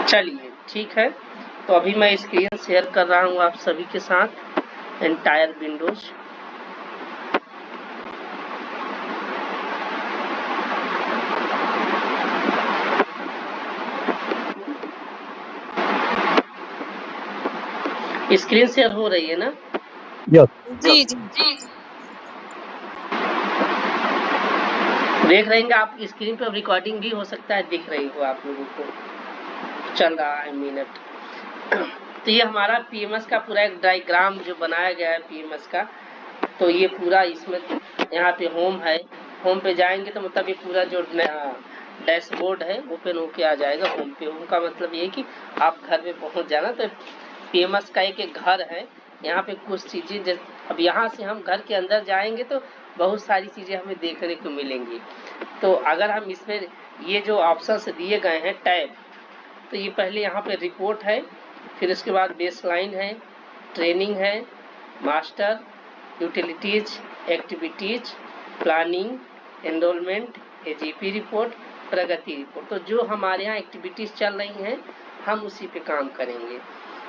चलिए ठीक है, तो अभी मैं स्क्रीन शेयर कर रहा हूँ आप सभी के साथ एंटायर विंडोज। स्क्रीन शेयर हो रही है ना? जी जी देख रहे हैं आप स्क्रीन पर, रिकॉर्डिंग भी हो सकता है दिख रही हो आप लोगों को, चल रहा है मिनट। तो ये हमारा पीएमएस का पूरा एक डायग्राम जो बनाया गया है पीएमएस का, तो ये पूरा इसमें यहाँ पे होम है, होम पे जाएंगे तो मतलब ये पूरा जो डैशबोर्ड है ओपन होके आ जाएगा होम पे। होम का मतलब ये कि आप घर में पहुंच जाना। तो पीएमएस का एक घर है, यहाँ पे कुछ चीजें, अब यहाँ से हम घर के अंदर जाएंगे तो बहुत सारी चीजें हमें देखने को मिलेंगी। तो अगर हम इसमें ये जो ऑप्शंस दिए गए हैं टैब, तो ये पहले यहाँ पे रिपोर्ट है, फिर उसके बाद बेसलाइन है, ट्रेनिंग है, master, utilities, activities, planning, enrolment, AGP report, प्रगति रिपोर्ट। तो जो हमारे यहाँ एक्टिविटीज चल रही हैं हम उसी पे काम करेंगे।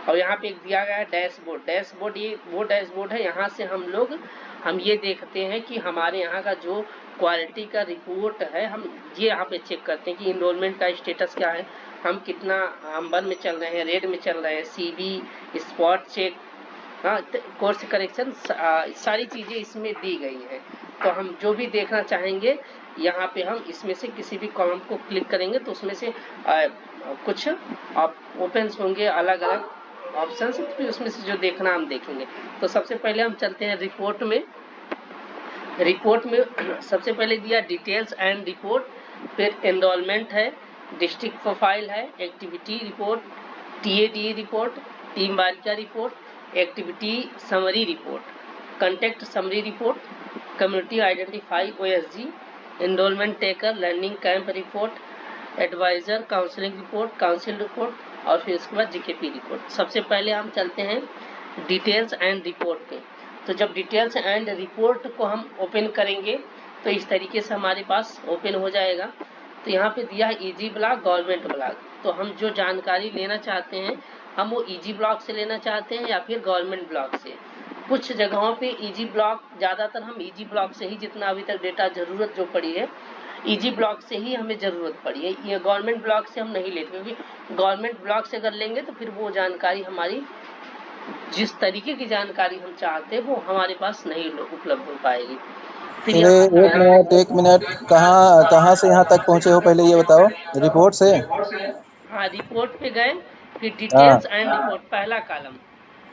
और यहाँ पे एक दिया गया है डैशबोर्ड। डैशबोर्ड ये वो डैशबोर्ड है, यहाँ से हम ये देखते हैं कि हमारे यहाँ का जो क्वालिटी का रिपोर्ट है, हम ये यहाँ पे चेक करते हैं कि इनरोलमेंट का स्टेटस क्या है, हम कितना आम्बर में चल रहे हैं, रेड में चल रहे हैं, सीबी, स्पॉट चेक, हाँ, कोर्स करेक्शन, सारी चीज़ें इसमें दी गई हैं। तो हम जो भी देखना चाहेंगे यहाँ पे हम इसमें से किसी भी कॉलम को क्लिक करेंगे तो उसमें से कुछ ओपन होंगे अलग अलग ऑप्शंस, फिर उसमें से जो देखना हम देखेंगे। तो सबसे पहले हम चलते हैं रिपोर्ट में। रिपोर्ट में सबसे पहले दिया डिटेल्स एंड रिपोर्ट, फिर एनरोलमेंट है, डिस्ट्रिक्ट प्रोफाइल है, activity report, TAD report, team बालिका report, activity summary report, contact summary report, community identify OSG, enrolment taker, learning camp report, advisor counselling report, council report, और फिर उसके बाद GKP report. सबसे पहले हम चलते हैं डिटेल्स एंड रिपोर्ट पे। तो जब डिटेल्स एंड रिपोर्ट को हम ओपन करेंगे तो इस तरीके से हमारे पास ओपन हो जाएगा। तो यहाँ पे दिया है इजी ब्लॉक, गवर्नमेंट ब्लॉक। तो हम जो जानकारी लेना चाहते हैं हम वो इजी ब्लॉक से लेना चाहते हैं या फिर गवर्नमेंट ब्लॉक से। कुछ जगहों पे इजी ब्लॉक, ज़्यादातर हम इजी ब्लॉक से ही, जितना अभी तक डेटा ज़रूरत जो पड़ी है इजी ब्लॉक से ही हमें ज़रूरत पड़ी है, ये गवर्नमेंट ब्लॉक से हम नहीं लेते, क्योंकि गवर्नमेंट ब्लॉक से अगर लेंगे तो फिर वो जानकारी हमारी, जिस तरीके की जानकारी हम चाहते हैं वो हमारे पास नहीं उपलब्ध हो पाएगी। फिर एक मिनट कहाँ से यहाँ तक पहुँचे हो, पहले ये बताओ। रिपोर्ट से? हाँ, रिपोर्ट पे गए, फिर हाँ डिटेल्स एंड रिपोर्ट, पहला कॉलम।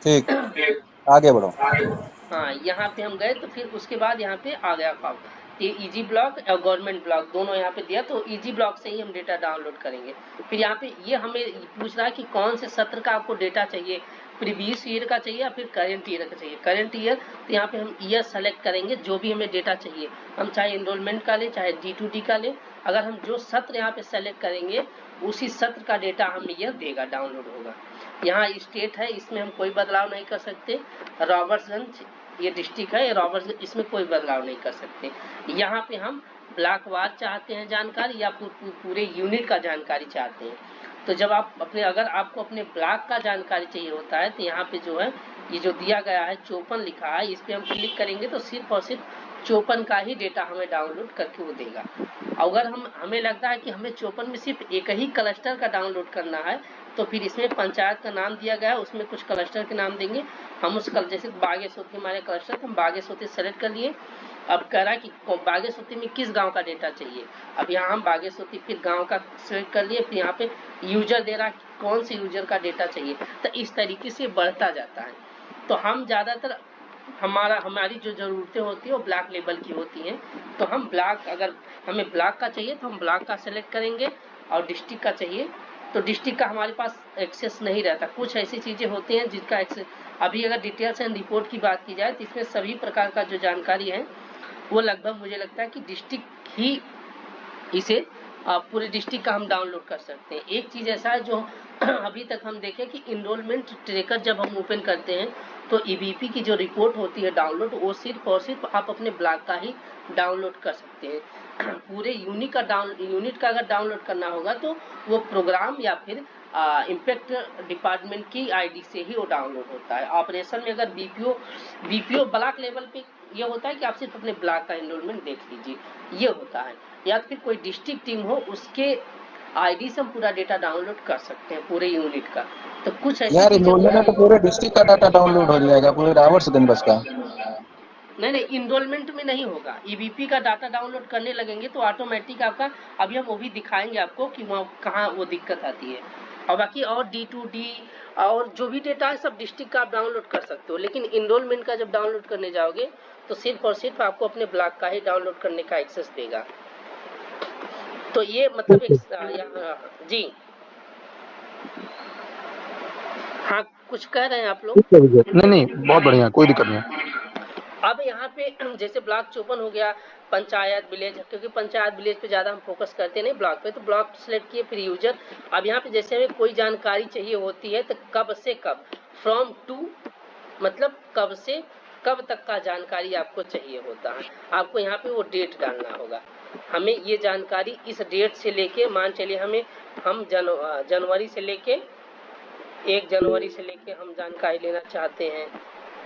ठीक, आगे बढ़ो। हाँ, यहाँ पे हम गए तो फिर उसके बाद यहाँ पे आ गया फॉर्म। ये इजी ब्लॉक और गवर्नमेंट ब्लॉक दोनों यहाँ पे दिया, तो इजी ब्लॉक से ही हम डेटा डाउनलोड करेंगे। फिर यहाँ पे ये हमें पूछ रहा है कि कौन से सत्र का आपको डेटा चाहिए, प्रीवियस ईयर का चाहिए या फिर करेंट ईयर का चाहिए। करेंट ईयर, तो यहाँ पे हम ईयर सेलेक्ट करेंगे जो भी हमें डेटा चाहिए, हम चाहे एनरोलमेंट का ले चाहे D2D का ले। अगर हम जो सत्र यहाँ पे सेलेक्ट करेंगे उसी सत्र का डेटा हमें यह देगा, डाउनलोड होगा। यहाँ स्टेट है, इसमें हम कोई बदलाव नहीं कर सकते। रॉबर्ट्सगंज ये डिस्ट्रिक्ट है, रॉबर्ट्सगंज, इसमें कोई बदलाव नहीं कर सकते। यहाँ पे हम ब्लॉक वार चाहते हैं जानकारी या पूरे यूनिट का जानकारी चाहते हैं। तो जब आप अपने, अगर आपको अपने ब्लॉक का जानकारी चाहिए होता है तो यहाँ पे जो है ये जो दिया गया है 54 लिखा है, इस पर हम क्लिक करेंगे तो सिर्फ और सिर्फ 54 का ही डेटा हमें डाउनलोड करके वो देगा। अगर हमें लगता है कि हमें 54 में सिर्फ एक ही क्लस्टर का डाउनलोड करना है तो फिर इसमें पंचायत का नाम दिया गया है, उसमें कुछ क्लस्टर के नाम देंगे। हम उस जैसे बागेश्वती हमारे क्लस्टर, हम बागेश्वती सेलेक्ट कर लिए। अब कह रहा है कि बागेश्वती में किस गांव का डेटा चाहिए। अब यहाँ हम बागेश्वती फिर गांव का सेलेक्ट कर लिए, फिर यहाँ पे यूजर दे रहा है कौन से यूजर का डेटा चाहिए। तो इस तरीके से बढ़ता जाता है। तो हम ज़्यादातर हमारी जो ज़रूरतें होती है वो ब्लॉक लेवल की होती हैं। तो हम ब्लॉक, अगर हमें ब्लॉक का चाहिए तो हम ब्लॉक का सेलेक्ट करेंगे, और डिस्ट्रिक्ट का चाहिए तो डिस्ट्रिक्ट का हमारे पास एक्सेस नहीं रहता। कुछ ऐसी चीज़ें होती हैं जिसका एक्सेस, अभी अगर डिटेल्स एंड रिपोर्ट की बात की जाए तो इसमें सभी प्रकार का जो जानकारी है वो लगभग मुझे लगता है कि डिस्ट्रिक्ट ही इसे पूरे डिस्ट्रिक्ट का हम डाउनलोड कर सकते हैं। एक चीज़ ऐसा है जो अभी तक हम देखें कि इनरोलमेंट ट्रैकर जब हम ओपन करते हैं तो ईबीपी की जो रिपोर्ट होती है डाउनलोड, वो सिर्फ और सिर्फ आप अपने ब्लॉक का ही डाउनलोड कर सकते हैं। पूरे यूनिट का अगर डाउनलोड करना होगा तो वो प्रोग्राम या फिर इम्पैक्ट डिपार्टमेंट की आईडी से ही वो डाउनलोड होता है। ऑपरेशन में अगर बीपीओ ब्लॉक लेवल पे ये होता है कि आप सिर्फ अपने ब्लॉक का एनरोलमेंट देख लीजिए, ये होता है। या फिर कोई डिस्ट्रिक्ट टीम हो उसके आईडी से हम पूरा डेटा डाउनलोड कर सकते हैं पूरे यूनिट का। तो कुछ ऐसी यार चीजें इनरोलमेंट में तो पूरे डिस्ट्रिक्ट का डाटा डाउनलोड हो जाएगा, पूरे रावट से बस का। नहीं, इनरोलमेंट में नहीं होगा। ईबीपी का डाटा डाउनलोड करने लगेंगे तो ऑटोमेटिक आपका, अभी हम वो भी दिखाएंगे आपको कि वहाँ कहाँ वो दिक्कत आती है। और बाकी और D2D और जो भी डेटा है सब डिस्ट्रिक्ट का आप डाउनलोड कर सकते हो, लेकिन इनरोलमेंट का जब डाउनलोड करने जाओगे तो सिर्फ और सिर्फ आपको अपने ब्लॉक का ही डाउनलोड करने का एक्सेस देगा। तो ये मतलब जी हाँ, कुछ कह रहे हैं आप लोग? नहीं, बहुत बढ़िया, कोई दिक्कत नहीं। अब यहाँ पे जैसे ब्लॉक 54 हो गया, पंचायत विलेज, क्योंकि पंचायत विलेज पे ज़्यादा हम फोकस करते नहीं ब्लॉक पे, तो ब्लॉक सेलेक्ट किए, फिर यूजर। अब यहाँ पे जैसे हमें कोई जानकारी चाहिए होती है तो कब से कब, फ्रॉम टू मतलब कब से कब तक का जानकारी आपको चाहिए होता है। आपको यहाँ पे वो डेट डालना होगा, हमें ये जानकारी इस डेट से लेके, मान चलिए हम जनवरी से लेके 1 जनवरी से लेके हम जानकारी लेना चाहते हैं,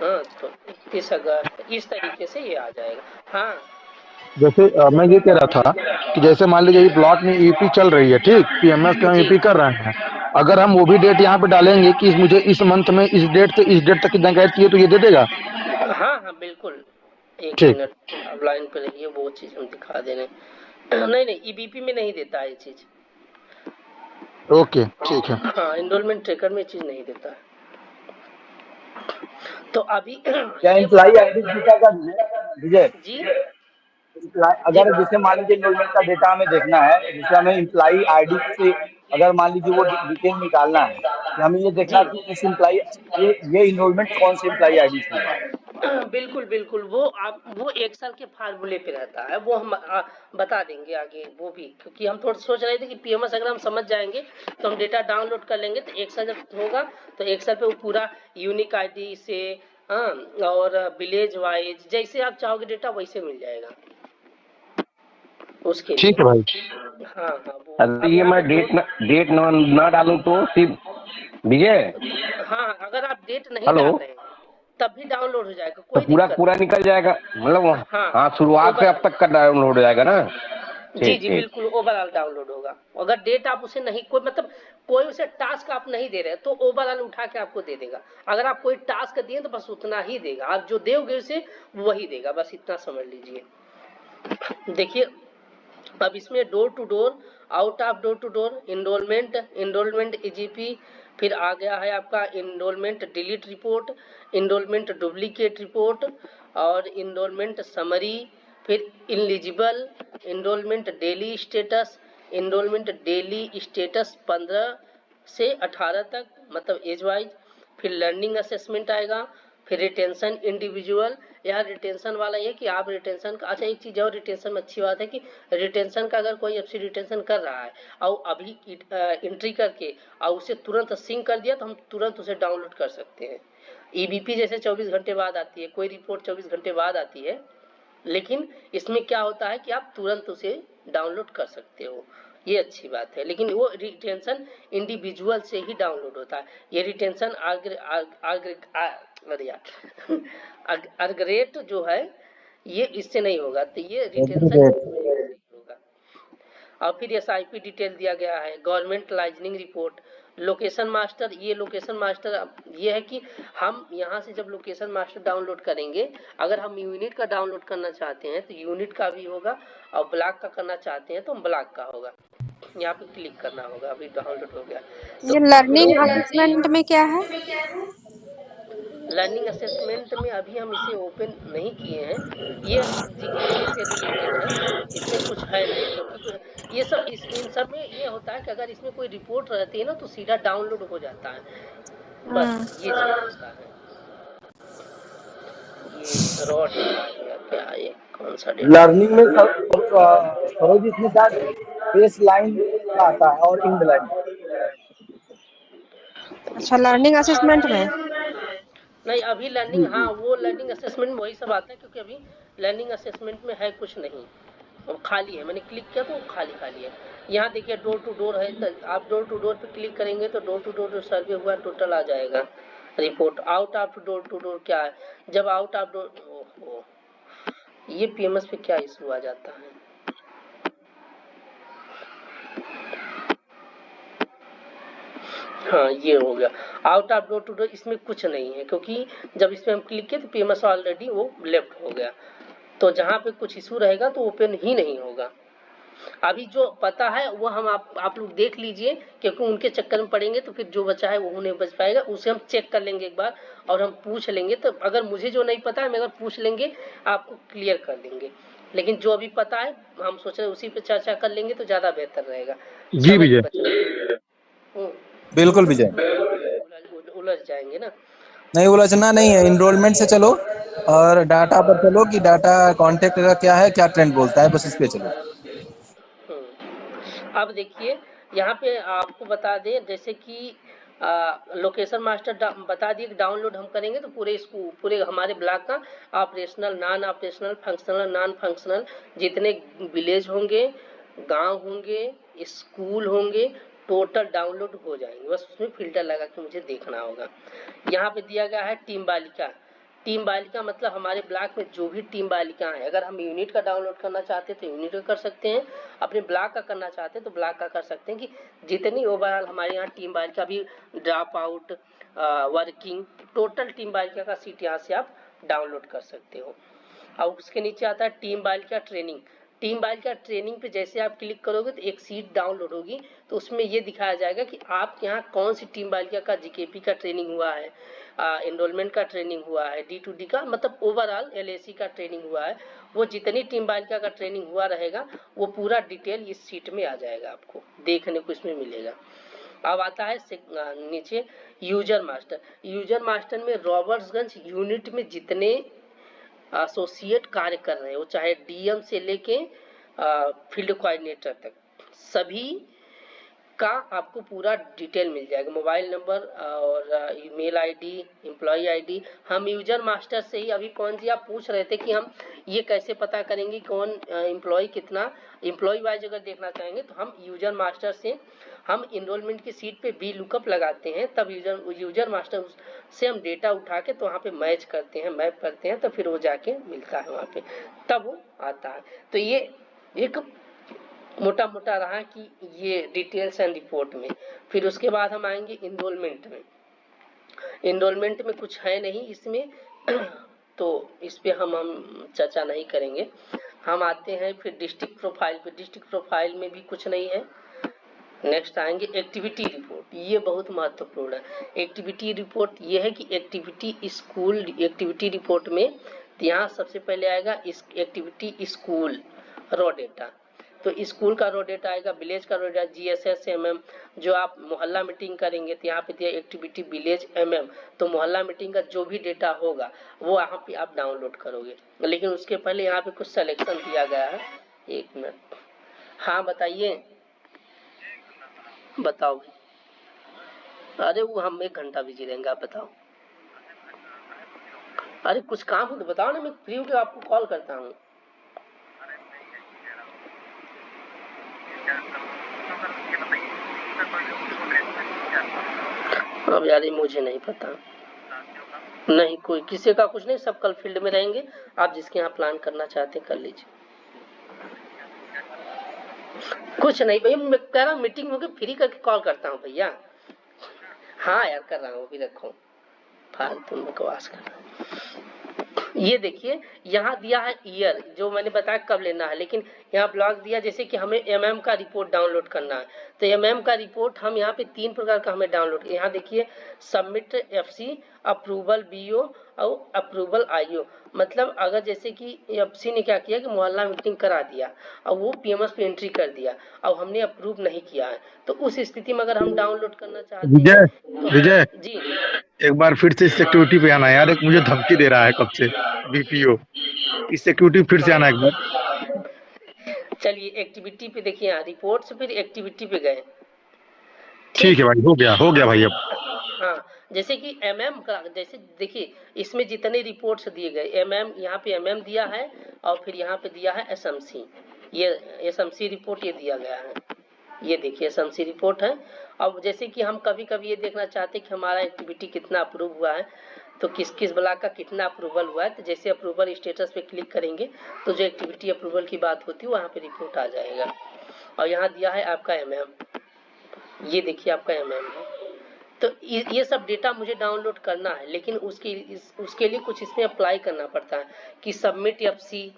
हाँ, तो 31 अगस्त, इस तरीके से ये आ जाएगा। हाँ, जैसे मैं ये कह रहा था कि जैसे मान लीजिए ब्लॉक में ईपी चल रही है, ठीक, पीएमएस पे हम ईपी कर रहे हैं, अगर हम वो भी डेट यहाँ पे डालेंगे कि मुझे इस मंथ में इस डेट से इस डेट तक की जानकारी चाहिए, तो ये दे देगा? हाँ, बिल्कुल। एक ठीक। मिनट, अब लाइन पे रहिए, वो चीज हम दिखा दे रहे हैं। नहीं, ईबीपी में नहीं देता है ये चीज। ओके, ठीक है। हाँ, एनरोलमेंट ट्रैकर में चीज नहीं देता है। तो अभी क्या एम्प्लाई आईडी डेटा का विजय जी अगर जैसे मान लीजिए एनरोलमेंट का डेटा हमें देखना है, जैसे हमें एम्प्लाई आईडी से अगर मान लीजिए वो डिटेल निकालना है कि हमें ये देखना कि इस एम्प्लाई ये एनरोलमेंट कौन से एम्प्लाई आईडी से हुआ है। बिल्कुल वो एक्सेल के फार्मूले पे रहता है, वो हम बता देंगे आगे वो भी, क्योंकि हम थोड़ा सोच रहे थे कि पीएमएस अगर हम समझ जाएंगे तो हम डेटा डाउनलोड कर लेंगे, तो एक्सेल जब होगा तो एक्सेल पे वो पूरा यूनिक आईडी से, हाँ, और विलेज वाइज जैसे आप चाहोगे डेटा वैसे मिल जाएगा उसके लिए। ठीक है भाई। हाँ, वो अगर ये मैं डेट ना डालूं तो सिर्फ विजय, हाँ, अगर आप डेट नहीं हेलो, डाल रहे हैं तब भी डाउनलोड हो जाएगा, तो कोई पूरा दिक्कत पूरा निकल जाएगा, मतलब हाँ, हाँ शुरुआत से अब तक का डाउनलोड हो जाएगा ना? जी बिल्कुल, ओवरऑल डाउनलोड होगा। अगर डेट आप उसे नहीं, कोई मतलब कोई उसे टास्क आप नहीं दे रहे तो ओवरऑल उठा के आपको दे देगा। अगर आप कोई टास्क दिए तो बस उतना ही देगा, आप जो दोगे उसे वही देगा, बस इतना समझ लीजिए। देखिए अब इसमें door to door, out of door to door, enrolment EGP, फिर आ गया है आपका enrolment delete report, enrolment duplicate report, और इनरोलमेंट समरी, फिर ineligible, enrolment daily status, enrolment daily status 15 से 18 तक मतलब एज वाइज, फिर लर्निंग असेसमेंट आएगा, फिर रिटेंशन इंडिविजुअल। यहाँ रिटेंशन वाला ये कि आप रिटेंशन का, अच्छा एक चीज़ और रिटेंशन में अच्छी बात है कि रिटेंशन का अगर कोई एफसी रिटेंशन कर रहा है और अभी एंट्री करके और उसे तुरंत सिंक कर दिया तो हम तुरंत उसे डाउनलोड कर सकते हैं। ईबीपी जैसे 24 घंटे बाद आती है, कोई रिपोर्ट 24 घंटे बाद आती है, लेकिन इसमें क्या होता है कि आप तुरंत उसे डाउनलोड कर सकते हो, ये अच्छी बात है। लेकिन वो रिटेंशन इंडिविजुअल से ही डाउनलोड होता है, ये रिटेंशन अर्ग्रेट जो है ये इससे नहीं होगा, तो ये रिटेंशन होगा। और फिर एसआईपी डिटेल दिया गया है, government liaisoning report, location master. ये लोकेशन मास्टर ये है कि हम यहाँ से जब लोकेशन मास्टर डाउनलोड करेंगे, अगर हम यूनिट का डाउनलोड करना चाहते हैं तो यूनिट का भी होगा, और ब्लॉक का करना चाहते हैं तो ब्लॉक का होगा। यहाँ पे क्लिक करना होगा, अभी डाउनलोड हो गया। तो ये लर्निंग असेसमेंट में क्या है? लर्निंग असेसमेंट में अभी हम इसे ओपन नहीं किए हैं, ये जीकेजी से रिलेटेड है, इसमें कुछ है नहीं, क्योंकि ये सब इन सब में ये होता है कि अगर इसमें कोई रिपोर्ट रहती है ना तो सीधा डाउनलोड हो जाता है, बस ये चीज होता है। ये रॉड क्या, ये कौन सा डेटा? लर्निंग में सरोज इसमें क्या बेस लाइन का आता है और इंड लाइन। अच्छा, लर्निंग असेसमेंट में नहीं, अभी लर्निंग, हाँ वो लर्निंग असेसमेंट में वही सब आता है, क्योंकि अभी लर्निंग असेसमेंट में है कुछ नहीं। और खाली है, मैंने क्लिक किया तो खाली खाली है। यहाँ देखिए डोर टू डोर है, तो आप डोर टू डोर पे क्लिक करेंगे तो डोर टू डोर जो सर्वे हुआ टोटल आ जाएगा report. Out of door to door क्या है, जब आउट ऑफ डोर, ओहो ये पीएमएस पे क्या इशू आ जाता है। हाँ ये हो गया out of door to door, इसमें कुछ नहीं है क्योंकि जब इसमें हम क्लिक किए तो पीएमएस ऑलरेडी वो लेफ्ट हो गया, तो जहाँ पे कुछ इशू रहेगा तो ओपन ही नहीं होगा। अभी जो पता है वो हम आप लोग देख लीजिए, क्योंकि उनके चक्कर में पड़ेंगे तो फिर जो बचा है वो नहीं बच पाएगा, उसे हम चेक कर लेंगे एक बार और हम पूछ लेंगे। तो अगर मुझे जो नहीं पता है मैं अगर पूछ लेंगे आपको क्लियर कर देंगे, लेकिन जो अभी पता है हम सोच रहे हैं उसी पे चर्चा कर लेंगे तो ज्यादा बेहतर रहेगा। जी विजय। बिल्कुल विजय, उलझ जाएंगे ना। नहीं उलझना नहीं है, इनरोलमेंट से चलो और डाटा पर चलो कि डाटा कॉन्टेक्ट का क्या है, क्या ट्रेंड बोलता है, बस इस पे चलो। अब देखिए यहाँ पे आपको बता दें, जैसे कि लोकेशन मास्टर बता दिए कि डाउनलोड हम करेंगे तो पूरे हमारे ब्लॉक का operational, non operational, functional, non functional जितने विलेज होंगे, गांव होंगे, स्कूल होंगे, टोटल डाउनलोड हो जाएंगे। बस उसमें फिल्टर लगा के मुझे देखना होगा। यहाँ पे दिया गया है टीम बालिका। टीम बालिका मतलब हमारे ब्लॉक में जो भी टीम बालिका है, अगर हम यूनिट का डाउनलोड करना चाहते हैं तो यूनिट का कर सकते हैं, अपने ब्लॉक का करना चाहते हैं तो ब्लॉक का कर सकते हैं, कि जितनी ओवरऑल हमारे यहाँ टीम बालिका भी drop out, working, total team बालिका का सीट यहाँ से आप डाउनलोड कर सकते हो। और उसके नीचे आता है टीम बालिका ट्रेनिंग। टीम बालिका ट्रेनिंग पे जैसे आप क्लिक करोगे तो एक सीट डाउनलोड होगी, तो उसमें ये दिखाया जाएगा कि आपके यहाँ कौन सी टीम बालिका का जीकेपी का ट्रेनिंग हुआ है, एनरोलमेंट का ट्रेनिंग हुआ है, D2D का मतलब ओवरऑल LAC का ट्रेनिंग हुआ है। वो जितनी टीम बालिका का ट्रेनिंग हुआ रहेगा वो पूरा डिटेल इस सीट में आ जाएगा, आपको देखने को इसमें मिलेगा। अब आता है नीचे यूजर मास्टर। यूजर मास्टर में रॉबर्ट्सगंज यूनिट में जितने एसोसिएट कार्य कर रहे हैं, वो चाहे DM से लेके फील्ड कोऑर्डिनेटर तक, सभी का आपको पूरा डिटेल मिल जाएगा, मोबाइल नंबर और ईमेल आईडी, एम्प्लॉय आईडी। हम यूजर मास्टर से ही, अभी कौन जी आप पूछ रहे थे कि हम ये कैसे पता करेंगे कौन एम्प्लॉय कितना, एम्प्लॉय वाइज अगर देखना चाहेंगे तो हम यूजर मास्टर से हम इनरोलमेंट की सीट पे भी लुकअप लगाते हैं, तब यूजर मास्टर से हम डेटा उठा के तो वहाँ पे मैच करते हैं, मैप करते हैं, तो फिर वो जाके मिलता है वहाँ पे, तब वो आता है। तो ये एक मोटा मोटा रहा कि ये डिटेल्स एंड रिपोर्ट में। फिर उसके बाद हम आएंगे इनरोलमेंट में। इनरोलमेंट में कुछ है नहीं इसमें तो इस पे हम चर्चा नहीं करेंगे। हम आते हैं फिर डिस्ट्रिक्ट प्रोफाइल पे। डिस्ट्रिक्ट प्रोफाइल में भी कुछ नहीं है। नेक्स्ट आएंगे एक्टिविटी रिपोर्ट। ये बहुत महत्वपूर्ण है। एक्टिविटी रिपोर्ट ये है कि एक्टिविटी स्कूल एक्टिविटी रिपोर्ट में यहाँ सबसे पहले आएगा इस एक्टिविटी स्कूल रॉ डेटा। तो स्कूल का रॉ डेटा आएगा, विलेज का रॉ डेटा, GSS MM। जो आप मोहल्ला मीटिंग करेंगे तो यहाँ पे दिया एक्टिविटी विलेज MM, तो मोहल्ला मीटिंग का जो भी डेटा होगा वो यहाँ पे आप डाउनलोड करोगे। लेकिन उसके पहले यहाँ पे कुछ सिलेक्शन दिया गया है। एक मिनट, हाँ बताइए, बताओ भाई। अरे वो हम 1 घंटा बिजी रहेंगे, आप बताओ। अरे कुछ काम हो तो बताओ ना, मैं फ्री होकर आपको कॉल करता हूँ। अब यार ये मुझे नहीं पता, नहीं कोई किसी का कुछ नहीं, सब कल फील्ड में रहेंगे। आप जिसके यहाँ प्लान करना चाहते हैं कर लीजिए। कुछ नहीं भैया, मैं कह रहा हूँ मीटिंग होकर फ्री करके कॉल करता हूँ भैया। हाँ यार कर रहा हूँ, अभी रखो, फालतू बकवास कर रहा हूँ। ये देखिए यहाँ दिया है ईयर, जो मैंने बताया कब लेना है, लेकिन यहाँ ब्लॉक दिया जैसे कि हमें MM का रिपोर्ट डाउनलोड करना है। तो MM का रिपोर्ट हम यहाँ पे 3 प्रकार का हमें डाउनलोड, यहाँ देखिए सबमिट FC, अप्रूवल BO और अप्रूवल IO। मतलब अगर जैसे कि FC ने क्या किया कि मोहल्ला मीटिंग करा दिया और वो PMS पे एंट्री कर दिया और हमने अप्रूव नहीं किया है, तो उस स्थिति में अगर हम डाउनलोड करना चाहते हैं तो विजय जी एक बार फिर से सिक्योरिटी पे आना यार, एक मुझे धमकी दे रहा है कब से BPO। इस सिक्योरिटी फिर से आना एक बार। चलिए एक्टिविटी पे देखिए, यहाँ रिपोर्ट से फिर एक्टिविटी पे गए। ठीक है भाई, हो गया भाई। अब हाँ जैसे कि MM का, जैसे देखिए इसमें जितने रिपोर्ट्स दिए गए MM, यहाँ पे MM दिया है और फिर यहाँ पे दिया है SMC। ये एसएमसी रिपोर्ट ये दिया गया है, ये देखिए एसएमसी रिपोर्ट है। अब जैसे कि हम कभी कभी ये देखना चाहते हैं कि हमारा एक्टिविटी कितना अप्रूव हुआ है, तो किस किस ब्लॉक का कितना अप्रूवल हुआ है। तो जैसे अप्रूवल स्टेटस पे क्लिक करेंगे तो जो एक्टिविटी अप्रूवल की बात होती है वहाँ पे रिपोर्ट आ जाएगा। और यहाँ दिया है आपका MM, ये देखिए आपका MM है। तो ये सब डेटा मुझे डाउनलोड करना है, लेकिन उसके लिए कुछ इसमें अप्लाई करना पड़ता है कि सबमिट एफसी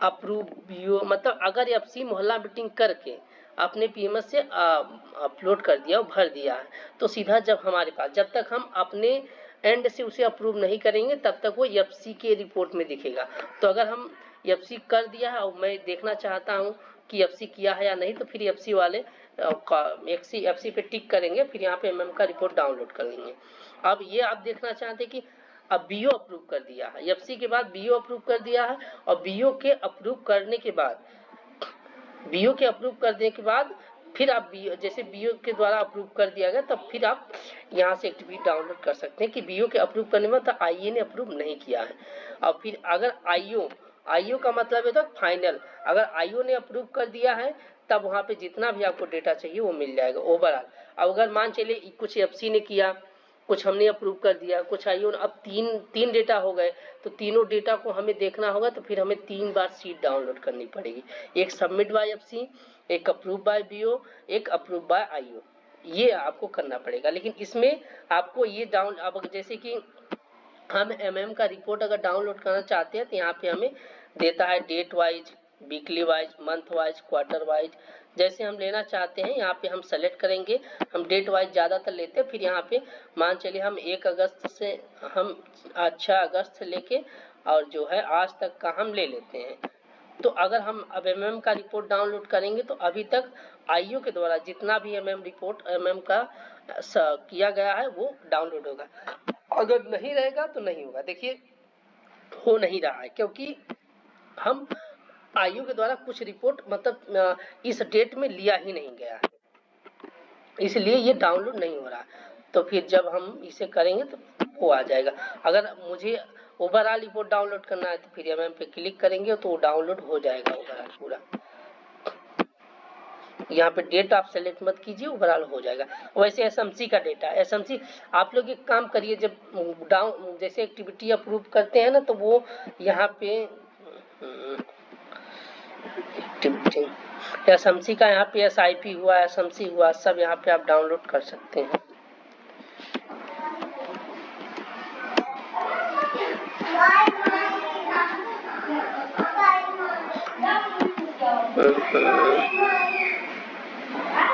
अप्रूव बीओ। मतलब अगर एफसी मोहल्ला मीटिंग करके अपने पीएमएस से अपलोड कर दिया और भर दिया है, तो सीधा जब हमारे पास, जब तक हम अपने एंड से उसे अप्रूव नहीं करेंगे तब तक वो एफसी के रिपोर्ट में दिखेगा। तो अगर हम एफसी कर दिया है और मैं देखना चाहता हूँ कि एफसी किया है या नहीं, तो फिर एफसी वाले एफसी पे टिक करेंगे, फिर यहाँ पे MM का रिपोर्ट डाउनलोड कर लेंगे। अब ये आप देखना चाहते हैं कि अब बीओ अप्रूव कर दिया है, एफसी के बाद बीओ अप्रूव कर दिया है, और बीओ के अप्रूव करने के बाद फिर आप जैसे बीओ के द्वारा अप्रूव कर दिया गया, तब फिर आप यहाँ से एक्टिविटी डाउनलोड कर सकते हैं कि बीओ के अप्रूव करने में तो आईए ने अप्रूव नहीं किया है। और फिर अगर आईओ का मतलब है तो फाइनल, अगर आईओ ने अप्रूव कर दिया है तब वहाँ पे जितना भी आपको डेटा चाहिए वो मिल जाएगा ओवरऑल। अब अगर मान चलिए कुछ एफसी ने किया, कुछ हमने अप्रूव कर दिया, कुछ आईओ ने, अब तीन डेटा हो गए, तो तीनों डेटा को हमें देखना होगा, तो फिर हमें 3 बार शीट डाउनलोड करनी पड़ेगी, एक सबमिट बाय एफसी, एक अप्रूव बाय बीओ, एक अप्रूव बाय आईओ, ये आपको करना पड़ेगा। लेकिन इसमें आपको ये अब जैसे कि हम MM का रिपोर्ट अगर डाउनलोड करना चाहते हैं तो यहाँ पे हमें देता है date wise, weekly wise, month wise, quarter wise, जैसे हम लेना चाहते हैं यहाँ पे हम सेलेक्ट करेंगे। हम डेट वाइज ज़्यादातर लेते हैं, फिर यहाँ पे मान चलिए हम 1 अगस्त से हम 6 अगस्त से लेके और जो है आज तक का हम ले लेते हैं। तो अगर हम अब MM का रिपोर्ट डाउनलोड करेंगे तो अभी तक आईओ के द्वारा जितना भी MM का किया गया है वो डाउनलोड होगा। अगर नहीं रहेगा तो नहीं होगा। देखिए हो नहीं रहा है क्योंकि हम आईओ के द्वारा कुछ रिपोर्ट मतलब इस डेट में लिया ही नहीं गया है, इसलिए ये डाउनलोड नहीं हो रहा। तो फिर जब हम इसे करेंगे तो वो आ जाएगा। अगर मुझे ओवरऑल रिपोर्ट डाउनलोड करना है तो फिर MM पे क्लिक करेंगे तो वो डाउनलोड हो जाएगा ओवरऑल पूरा। यहाँ पे डेट आप सेलेक्ट मत कीजिए, ओवरऑल हो जाएगा। वैसे एसएमसी का डेटा, एसएमसी आप लोग एक काम करिए, जब जैसे एक्टिविटी अप्रूव करते हैं ना, तो वो यहाँ पे एक्टिविटी एसएमसी का यहाँ पे SIP हुआ, एसएमसी हुआ, सब यहाँ पे आप डाउनलोड कर सकते हैं।